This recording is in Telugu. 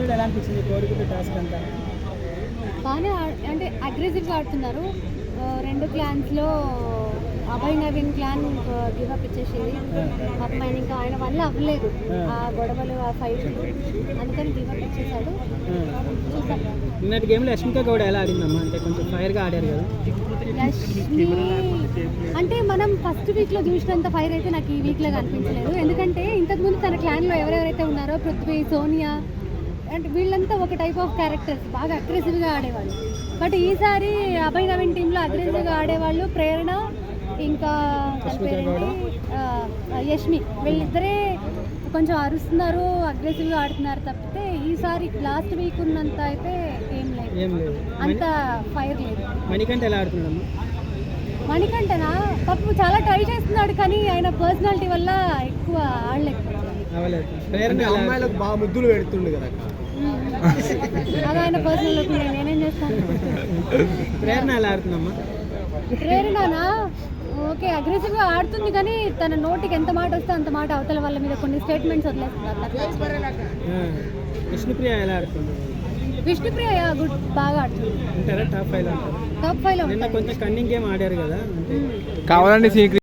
ఎలా అనిపించింది కోడిగుడ్డు టాస్క్ అంతా? బాగానే అంటే అగ్రెసివ్గా ఆడుతున్నారు. రెండు క్లాన్స్లో అభయ్ నవీన్ క్లాన్ గివప్ ఇచ్చేసేది. పాపం ఆయన ఇంకా ఆయన వల్ల అవ్వలేదు ఆ గొడవలు ఆ ఫైట్, అందుకని గివప్ ఇచ్చేసాడు. చూద్దాం. నిన్నటి గేమ్లో యష్మిక గౌడ ఎలా ఆడిందమ్మా? అంటే కొంచెం ఫైర్గా ఆడారు కదా. యష్మి అంటే మనం ఫస్ట్ వీక్లో చూసినంత ఫైర్ అయితే నాకు ఈ వీక్లో కనిపించలేదు. ఎందుకంటే ఇంతకుముందు తన క్లాన్లో ఎవరెవరైతే ఉన్నారో పృథ్వీ, సోనియా అంటే వీళ్ళంతా ఒక టైప్ ఆఫ్ క్యారెక్టర్స్ బాగా అగ్రెసివ్గా ఆడేవాళ్ళు. బట్ ఈసారి అభయ్ నవీన్ టీంలో అగ్రెసివ్గా ఆడేవాళ్ళు ప్రేరణ, ఇంకా తన పేరేంటి యష్మి, వీళ్ళిద్దరే కొంచెం అరుస్తున్నారు, అగ్రెసివ్గా ఆడుతున్నారు తప్పితే ఈసారి లాస్ట్ వీక్ ఉన్నంత అయితే ఏం లేదు, అంత ఫైర్ లేదు. మణికంఠ ఎలా ఆడుతున్నాడమ్మా? మణికంఠనా పాపం చాలా ట్రై చేస్తున్నాడు, కానీ ఆయన పర్సనాలిటీ వల్ల ఎక్కువ ఆడలేకపోతున్నాడు. అమ్మాయిలకు బాగా ముద్దులు పెడుతుండు కదా. అది ఆయన పర్సనల్ ఒపీనియన్, నేనేం చేస్తాను. ప్రేరణ ఎలా ఆడుతుందమ్మా? ప్రేరణనా ఓకే అగ్రెసివ్గా ఆడుతుంది, కానీ తన నోటికి ఎంత మాట వస్తే అంత మాట అవతల వాళ్ళ మీద కొన్ని స్టేట్మెంట్స్ వదిలేస్తున్నారు. విష్ణుప్రియ ఎలా ఆడుతుంది? విష్ణుప్రియ గుడ్, బాగా ఆడుతుంది. ఉంటారా టాప్ 5 లో? టాప్ 5 లో నిన్న కొంచెం కన్నింగ్ గేమ్ ఆడారు కదా. కావాలండి